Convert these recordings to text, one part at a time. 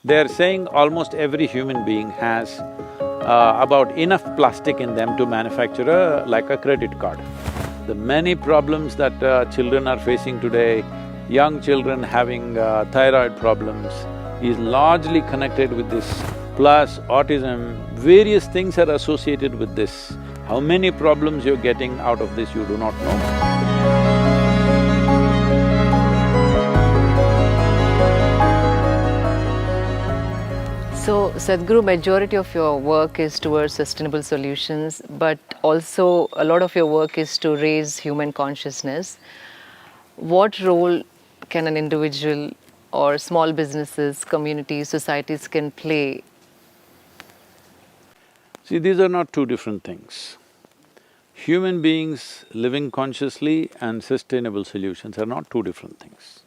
They're saying almost every human being has about enough plastic in them to manufacture like a credit card. The many problems that children are facing today, young children having thyroid problems, is largely connected with this. Plus autism, various things are associated with this. How many problems you're getting out of this, you do not know. So, Sadhguru, majority of your work is towards sustainable solutions, but also a lot of your work is to raise human consciousness. What role can an individual or small businesses, communities, societies can play? See, these are not two different things. Human beings living consciously and sustainable solutions are not two different things.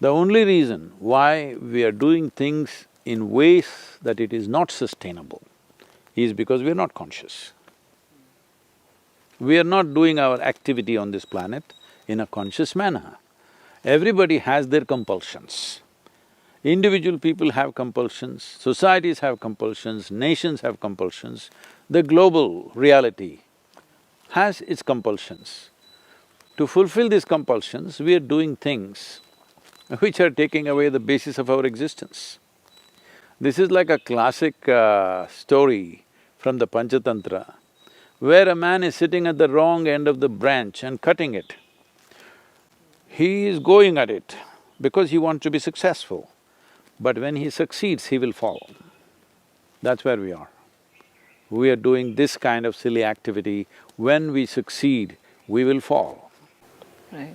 The only reason why we are doing things in ways that it is not sustainable is because we are not conscious. We are not doing our activity on this planet in a conscious manner. Everybody has their compulsions. Individual people have compulsions, societies have compulsions, nations have compulsions. The global reality has its compulsions. To fulfill these compulsions, we are doing things which are taking away the basis of our existence. This is like a classic story from the Panchatantra, where a man is sitting at the wrong end of the branch and cutting it. He is going at it because he wants to be successful, but when he succeeds, he will fall. That's where we are. We are doing this kind of silly activity. When we succeed, we will fall. Right.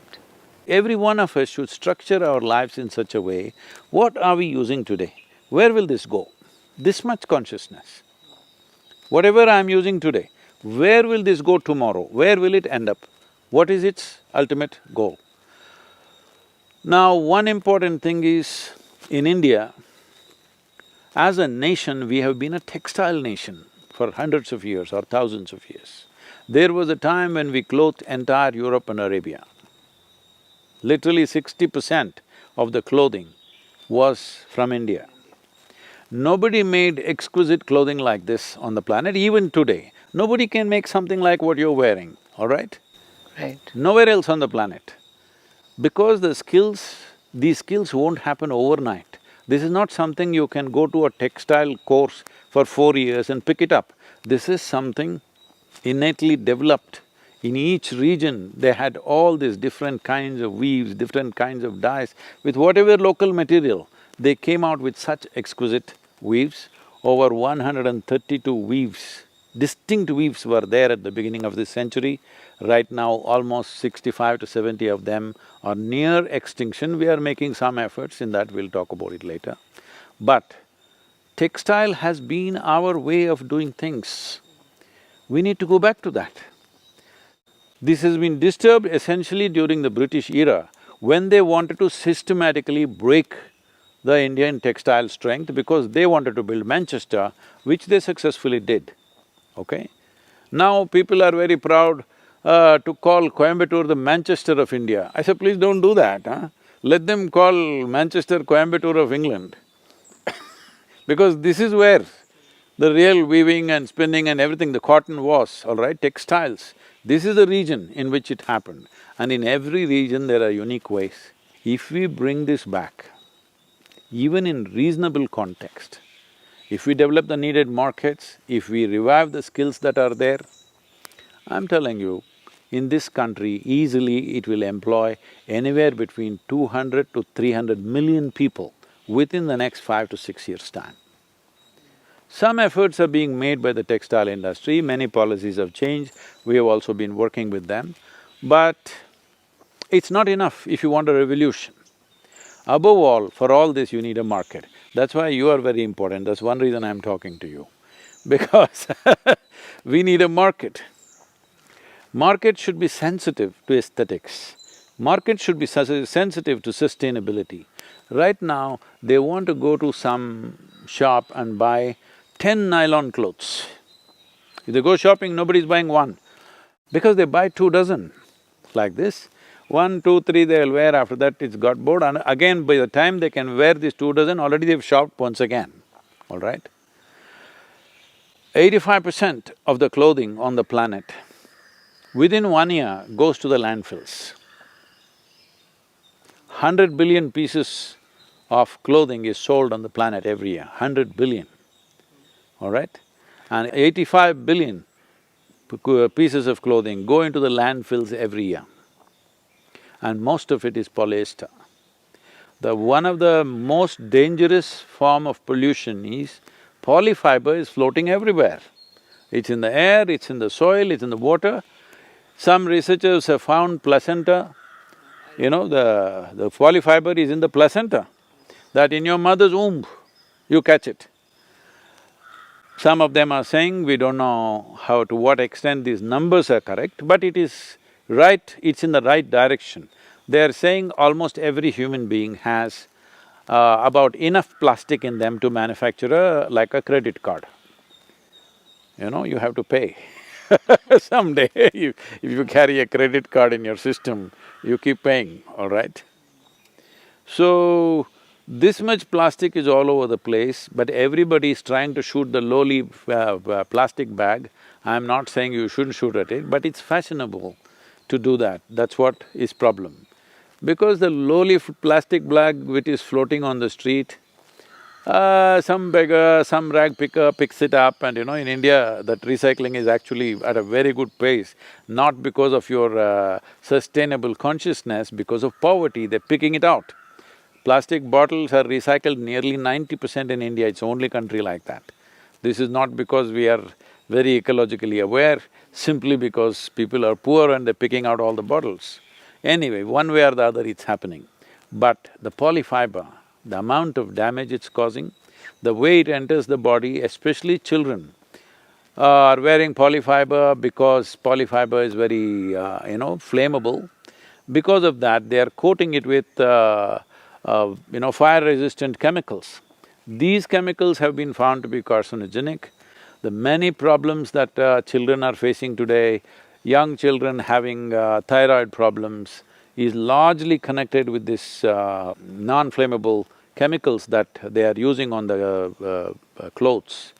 Every one of us should structure our lives in such a way, what are we using today? Where will this go? This much consciousness. Whatever I'm using today, where will this go tomorrow? Where will it end up? What is its ultimate goal? Now, one important thing is, in India, as a nation, we have been a textile nation for hundreds of years or thousands of years. There was a time when we clothed entire Europe and Arabia. Literally 60% of the clothing was from India. Nobody made exquisite clothing like this on the planet, even today. Nobody can make something like what you're wearing, all right? Right. Nowhere else on the planet. Because these skills won't happen overnight. This is not something you can go to a textile course for 4 years and pick it up. This is something innately developed. In each region, they had all these different kinds of weaves, different kinds of dyes. With whatever local material, they came out with such exquisite weaves. Over 132 weaves, distinct weaves were there at the beginning of this century. Right now, almost 65 to 70 of them are near extinction. We are making some efforts in that, we'll talk about it later. But textile has been our way of doing things. We need to go back to that. This has been disturbed essentially during the British era, when they wanted to systematically break the Indian textile strength because they wanted to build Manchester, which they successfully did, okay? Now people are very proud to call Coimbatore the Manchester of India. I said, please don't do that, huh? Let them call Manchester Coimbatore of England because this is where the real weaving and spinning and everything, the cotton was, all right, textiles. This is the region in which it happened, and in every region there are unique ways. If we bring this back, even in reasonable context, if we develop the needed markets, if we revive the skills that are there, I'm telling you, in this country, easily it will employ anywhere between 200 to 300 million people within the next 5 to 6 years' time. Some efforts are being made by the textile industry, many policies have changed, we have also been working with them, but it's not enough if you want a revolution. Above all, for all this you need a market. That's why you are very important, that's one reason I'm talking to you, because we need a market. Market should be sensitive to aesthetics. Market should be sensitive to sustainability. Right now, they want to go to some shop and buy 10 nylon clothes. If they go shopping, nobody's buying one, because they buy 2 dozen like this. 1, 2, 3 they'll wear, after that it's got bored, and again by the time they can wear these 2 dozen, already they've shopped once again, all right? 85% of the clothing on the planet within 1 year goes to the landfills. 100 billion pieces of clothing is sold on the planet every year, 100 billion, all right? And 85 billion pieces of clothing go into the landfills every year, and most of it is polyester. One of the most dangerous form of pollution is polyfiber is floating everywhere. It's in the air, it's in the soil, it's in the water. Some researchers have found placenta, the polyfiber is in the placenta, that in your mother's womb, you catch it. Some of them are saying, we don't know to what extent these numbers are correct, but it is right, it's in the right direction. They are saying almost every human being has about enough plastic in them to manufacture like a credit card. You have to pay. Someday, if you carry a credit card in your system, you keep paying, all right? So, this much plastic is all over the place, but everybody is trying to shoot the lowly plastic bag. I'm not saying you shouldn't shoot at it, but it's fashionable to do that, that's what is problem. Because the lowly plastic bag which is floating on the street, some beggar, some rag picker picks it up, and in India, that recycling is actually at a very good pace, not because of your sustainable consciousness, because of poverty, they're picking it out. Plastic bottles are recycled nearly 90% in India, it's the only country like that. This is not because we are very ecologically aware, simply because people are poor and they're picking out all the bottles. Anyway, one way or the other it's happening. But the polyfiber, the amount of damage it's causing, the way it enters the body, especially children are wearing polyfiber because polyfiber is very, flammable. Because of that, they are coating it with, fire-resistant chemicals. These chemicals have been found to be carcinogenic. The many problems that children are facing today, young children having thyroid problems, is largely connected with this non-flammable chemicals that they are using on the clothes.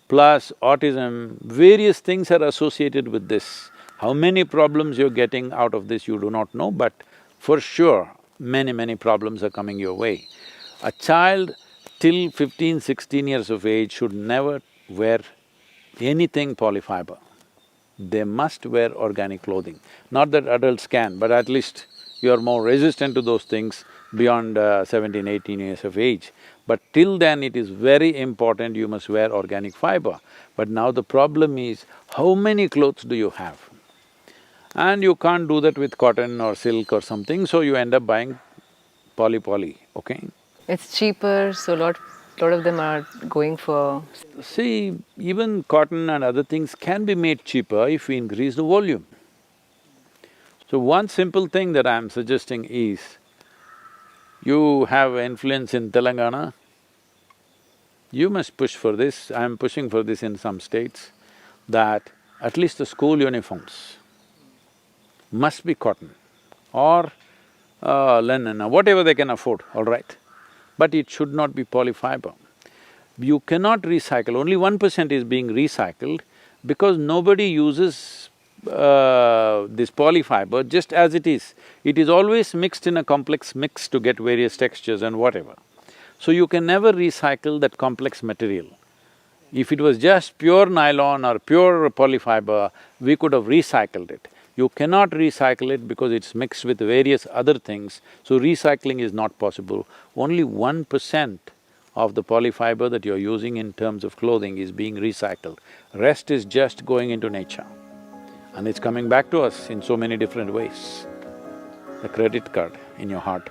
Plus autism, various things are associated with this. How many problems you're getting out of this, you do not know, but for sure, many problems are coming your way. A child till 15, 16 years of age should never wear anything polyfiber. They must wear organic clothing. Not that adults can, but at least you're more resistant to those things beyond 17, 18 years of age. But till then, it is very important you must wear organic fiber. But now the problem is, how many clothes do you have? And you can't do that with cotton or silk or something, so you end up buying poly, okay? It's cheaper, so lot of them are going for… See, even cotton and other things can be made cheaper if we increase the volume. So one simple thing that I'm suggesting is, you have influence in Telangana, you must push for this, I'm pushing for this in some states, that at least the school uniforms must be cotton or linen or whatever they can afford, all right? But it should not be polyfiber. You cannot recycle, only 1% is being recycled because nobody uses this polyfiber just as it is. It is always mixed in a complex mix to get various textures and whatever. So you can never recycle that complex material. If it was just pure nylon or pure polyfiber, we could have recycled it. You cannot recycle it because it's mixed with various other things, so recycling is not possible. Only 1% of the polyfiber that you're using in terms of clothing is being recycled. Rest is just going into nature. And it's coming back to us in so many different ways. A credit card in your heart